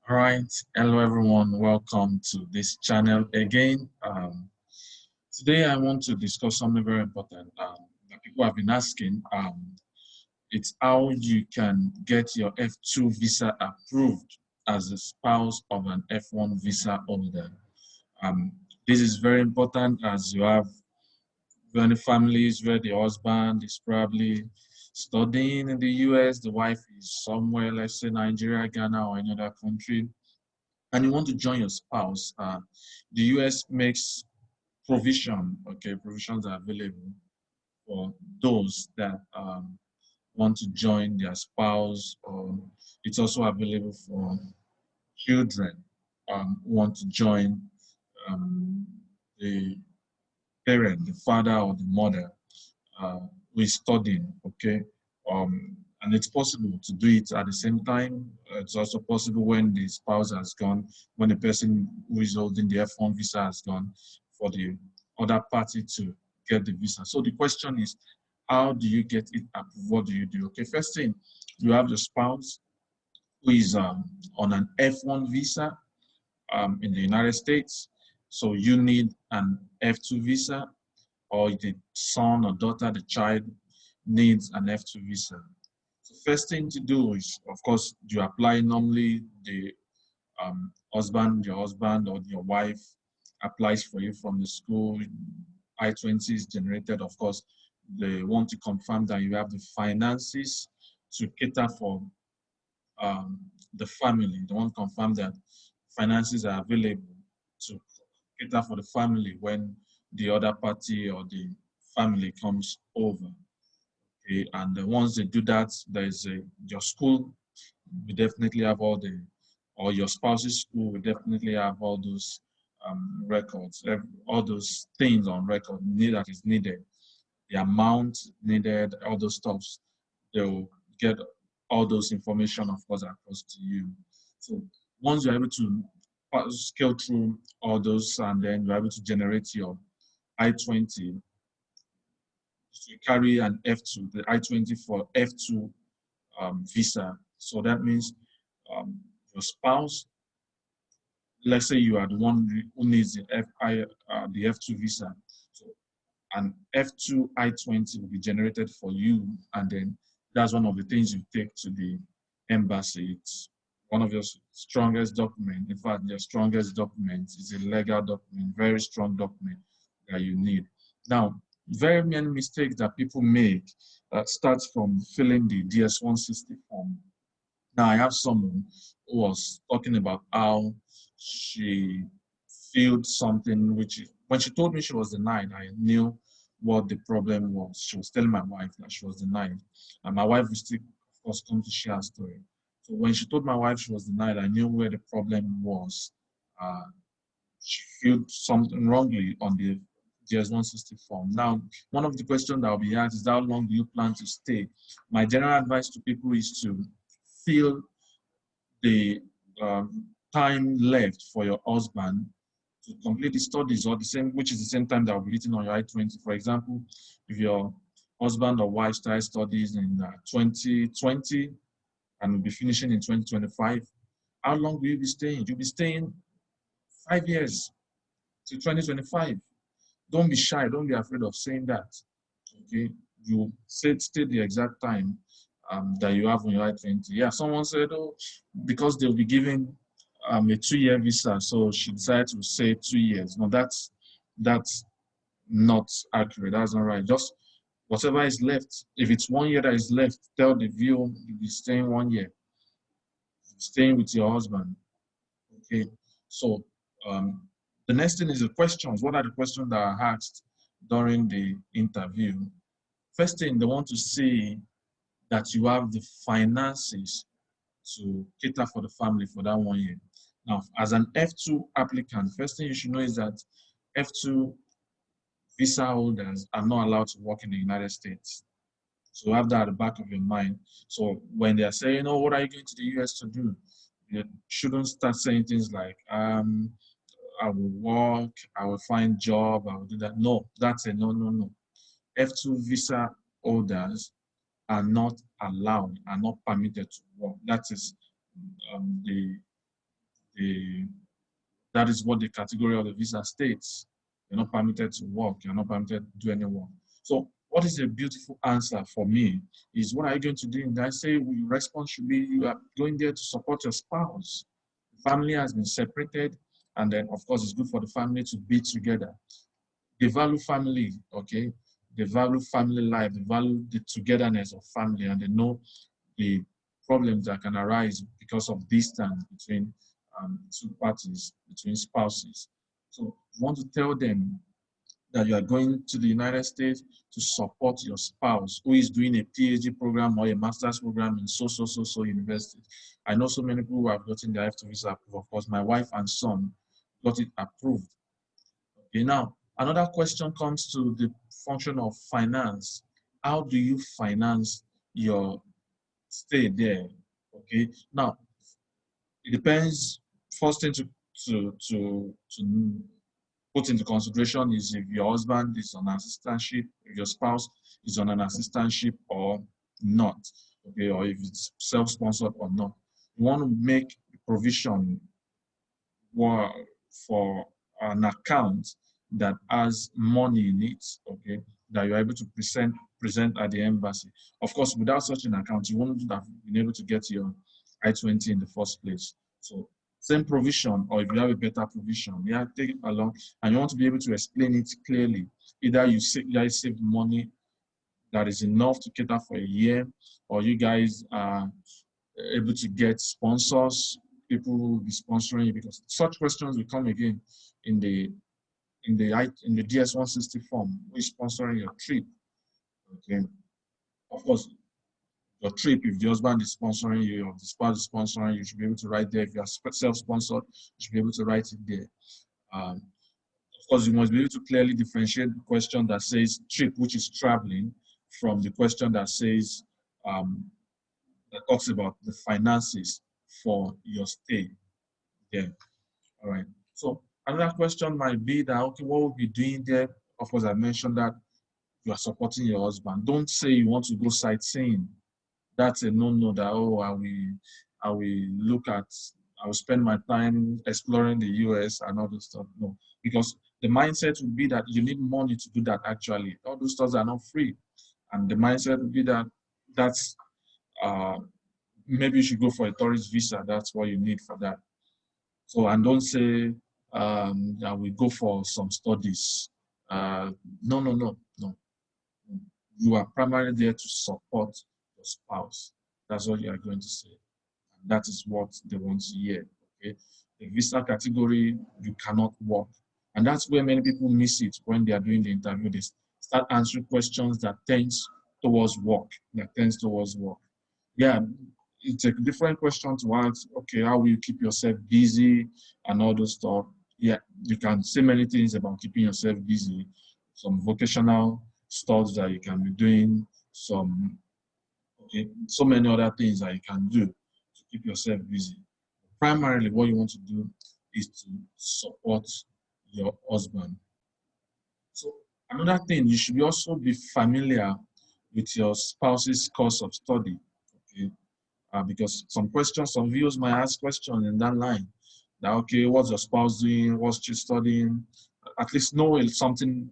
All right, hello everyone. Welcome to this channel again. Today I want to discuss something very important that people have been asking. It's how you can get your F2 visa approved as a spouse of an F1 visa holder. Um, this is very important as you have many families where the husband is probably studying in the US, the wife is somewhere, let's say Nigeria, Ghana, or any other country, and you want to join your spouse, the US makes provisions are available for those that want to join their spouse, or it's also available for children who want to join um, the parent, the father or the mother uh, who is studying, okay? And it's possible to do it at the same time. It's also possible when the spouse has gone, when the person who is holding the F1 visa has gone, for the other party to get the visa. So the question is, how do you get it approved? What do you do? Okay, first thing, you have the spouse who is on an F1 visa in the United States. So you need an F2 visa, or the son or daughter, the child needs an F2 visa. So first thing to do is, of course, you apply normally the your husband or your wife applies for you from the school. I-20 is generated, of course. They want to confirm that you have the finances to cater for the family. They want to confirm that finances are available to cater for the family when the other party or the family comes over. Okay? And once they do that, there's your school will definitely have all the, or your spouse's school will definitely have all those records, all those things on record that is needed, the amount needed, all those stuffs. They'll get all those information, of course, across to you. So once you're able to scale through all those, and then you're able to generate your I-20, you carry an F2, the I-20 for F2 visa. So that means um, your spouse, let's say you are the one who needs the F2 visa. So an F2 I-20 will be generated for you, and then that's one of the things you take to the embassy. It's one of your strongest documents. In fact, your strongest document is a legal document, very strong document that you need. Now, very many mistakes that people make starts from filling the DS-160 form. Now, I have someone who was talking about how she filled something, which when she told me she was denied, I knew what the problem was. She was telling my wife that she was denied. And my wife will still, of course, come to share her story. So when she told my wife she was denied, I knew where the problem was. Uh, she filled something wrongly on the DS-160 form. Now, one of the questions that will be asked is, how long do you plan to stay? My general advice to people is to fill the time left for your husband to complete the studies, or the same, which is the same time that will be written on your I-20. For example, if your husband or wife starts studies in 2020 and will be finishing in 2025, how long will you be staying? You'll be staying 5 years to 2025. Don't be shy. Don't be afraid of saying that. Okay, you state the exact time that you have on your I-20. Yeah, someone said, oh, because they'll be giving a 2-year visa, so she decided to say 2 years. No, that's not accurate. That's not right. Just whatever is left. If it's 1 year that is left, tell the view you'll be staying 1 year, staying with your husband. Okay, so um, the next thing is the questions. What are the questions that are asked during the interview? First thing, they want to see that you have the finances to cater for the family for that 1 year. Now, as an F2 applicant, first thing you should know is that F2 visa holders are not allowed to work in the United States. So have that at the back of your mind. So when they're saying, oh, what are you going to the US to do? You shouldn't start saying things like, I will work, I will find job, I will do that. No, that's a no, no, no. F2 visa holders are not allowed, are not permitted to work. That is the that is what the category of the visa states. You're not permitted to work. You're not permitted to do any work. So what is a beautiful answer for me is, what are you going to do? And I say, your response should be, you are going there to support your spouse. The family has been separated, and then of course it's good for the family to be together. They value family, okay? They value family life. They value the togetherness of family, and they know the problems that can arise because of distance between two parties, between spouses. So you want to tell them that you are going to the United States to support your spouse who is doing a PhD program or a master's program in so university. I know so many people who have gotten their F2 visa approved. Of course, my wife and son got it approved. Okay, now another question comes to the function of finance. How do you finance your stay there? Okay, now it depends. First thing to put into consideration is if your husband is on assistantship, if your spouse is on an assistantship or not, okay, or if it's self-sponsored or not. You want to make provision for an account that has money in it, okay, that you're able to present at the embassy. Of course, without such an account, you wouldn't have been able to get your I-20 in the first place. So same provision, or if you have a better provision, yeah, take it along, and you want to be able to explain it clearly. Either you guys save money that is enough to cater for a year, or you guys are able to get sponsors, people who will be sponsoring you, because such questions will come again in the DS-160 form. Who is sponsoring your trip? Okay, of course, your trip, if the husband is sponsoring you or the spouse is sponsoring you, you should be able to write there. If you are self-sponsored, you should be able to write it there. Of course, you must be able to clearly differentiate the question that says trip, which is traveling, from the question that says that talks about the finances for your stay there. All right. So another question might be that, okay, what will be doing there? Of course, I mentioned that you are supporting your husband. Don't say you want to go sightseeing. That's a no-no. That, oh, I will look at, I will spend my time exploring the US and all those stuff. No, because the mindset would be that you need money to do that. Actually, all those stuff are not free, and the mindset would be that that's uh, maybe you should go for a tourist visa. That's what you need for that. So, and don't say that we go for some studies. No, no, no, no. You are primarily there to support your spouse. That's what you are going to say. And that is what they want to hear. Okay. The visa category, you cannot work. And that's where many people miss it when they are doing the interview. They start answering questions that tends towards work. Yeah, it's a different question to ask, okay, how will you keep yourself busy and all those stuff. Yeah, you can say many things about keeping yourself busy, some vocational stuff that you can be doing, some, okay, so many other things that you can do to keep yourself busy. Primarily, what you want to do is to support your husband. So another thing, you should also be familiar with your spouse's course of study. Okay, because some questions, some viewers might ask questions in that line. That, okay, what's your spouse doing? What's she studying? At least know something.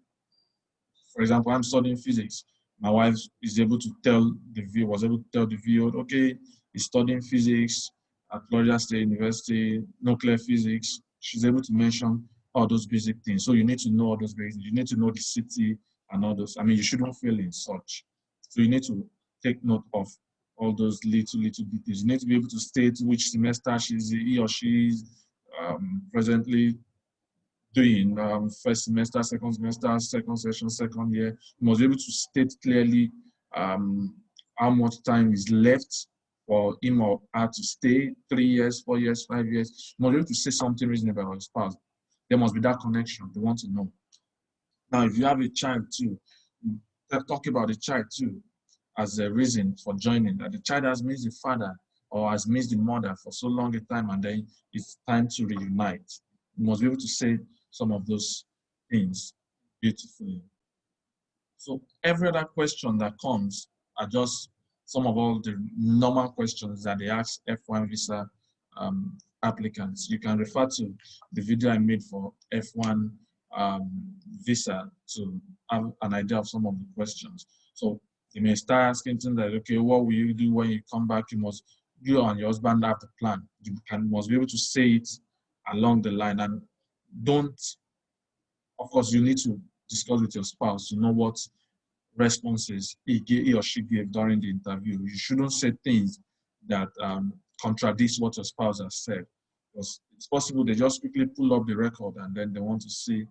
For example, I'm studying physics. My wife is able to tell the viewer, was able to tell the viewer, okay, he's studying physics at Florida State University, nuclear physics. She's able to mention all those basic things. So you need to know all those basics. You need to know the city and all those. I mean, you shouldn't fail in such. So you need to take note of all those little details. You need to be able to state which semester he or she is presently doing, first semester, second session, second year. You must be able to state clearly how much time is left for him or her to stay, 3 years, 4 years, 5 years. You must be able to say something reasonable about your spouse. There must be that connection. They want to know. Now, if you have a child too, talk about the child too as a reason for joining. That the child has missed the father or has missed the mother for so long a time, and then it's time to reunite. You must be able to say some of those things beautifully. So every other question that comes are just some of all the normal questions that they ask F1 visa applicants. You can refer to the video I made for F1 visa to have an idea of some of the questions. So they may start asking things like, okay, what will you do when you come back? You and your husband have the plan. Must be able to say it along the line, and don't, of course, you need to discuss with your spouse to know what responses he or she gave during the interview. You shouldn't say things that contradicts what your spouse has said, because it's possible they just quickly pull up the record and then they want to see,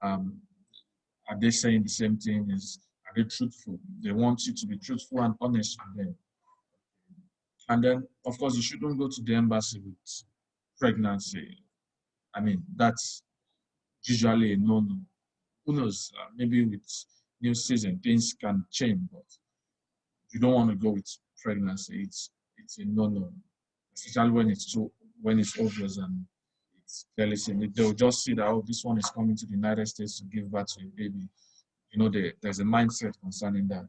are they saying the same thing? Are they truthful? They want you to be truthful and honest with them. And then, of course, you shouldn't go to the embassy with pregnancy. I mean, that's usually a no-no. Who knows? Maybe with new season, things can change, but you don't want to go with pregnancy. It's a no-no, especially when it's obvious and it's clearly seen. They'll just see that, oh, this one is coming to the United States to give birth to a baby. You know, there's a mindset concerning that.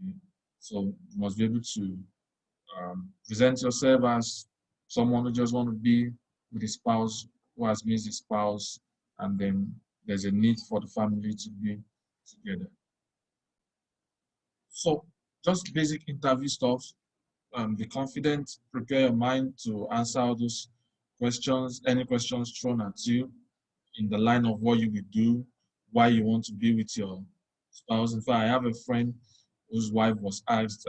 Okay? So you must be able to present yourself as someone who just want to be with his spouse, who has missed his spouse, and then there's a need for the family to be together. So just basic interview stuff. Be confident, prepare your mind to answer all those questions, any questions thrown at you in the line of what you will do, why you want to be with your spouse. In fact, I have a friend whose wife was asked,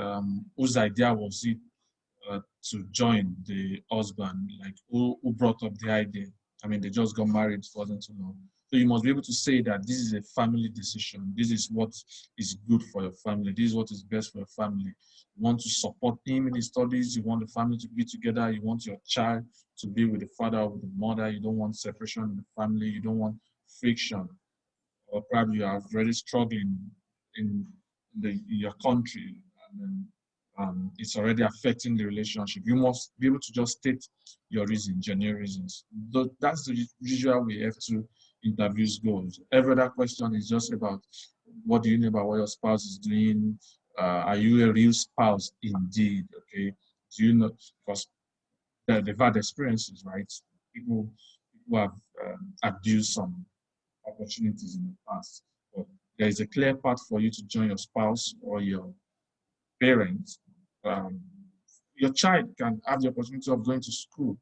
whose idea was it to join the husband, like who brought up the idea. I mean, they just got married, it wasn't too long. So you must be able to say that this is a family decision. This is what is good for your family. This is what is best for your family. You want to support him in his studies. You want the family to be together. You want your child to be with the father or with the mother. You don't want separation in the family. You don't want friction. Or probably you are very struggling in your country, and then it's already affecting the relationship. You must be able to just state your reason, genuine reasons. That's the usual way F2 interviews goes. Every other question is just about what do you know about what your spouse is doing? Are you a real spouse indeed? Okay. Do you know? Because they've had experiences, right? People who have abused some opportunities in the past. But there is a clear path for you to join your spouse or your parents. Your child can have the opportunity of going to school.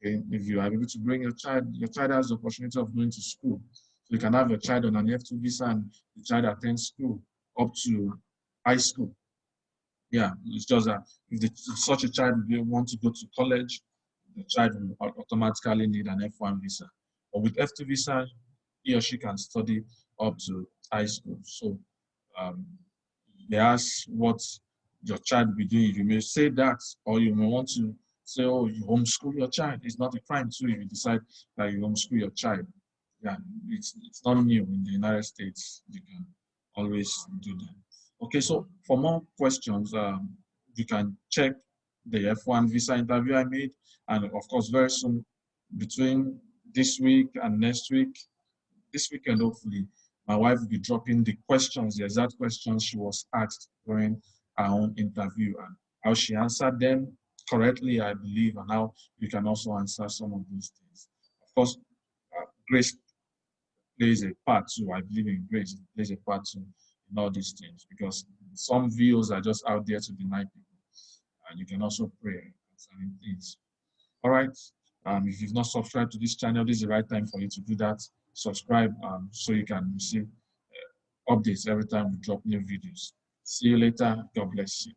Okay? If you are able to bring your child has the opportunity of going to school. So you can have your child on an F2 visa and the child attends school up to high school. Yeah, it's just that if such a child will want to go to college, the child will automatically need an F1 visa. But with F2 visa, he or she can study up to high school. So they ask what your child will be doing. You may say that, or you may want to say, oh, you homeschool your child. It's not a crime too if you decide that you homeschool your child. Yeah, it's not new in the United States. You can always do that. Okay, so for more questions, you can check the F1 visa interview I made, and of course, very soon, between this week and next week, this weekend, hopefully, my wife will be dropping the questions, the exact questions she was asked during her own interview, and how she answered them correctly, I believe, and how you can also answer some of these things. Of course, grace plays a part too. I believe in grace. It plays a part too in all these things, because some views are just out there to deny people, and you can also pray concerning things. All right. If you've not subscribed to this channel, this is the right time for you to do that. Subscribe so you can receive updates every time we drop new videos. See you later. God bless you.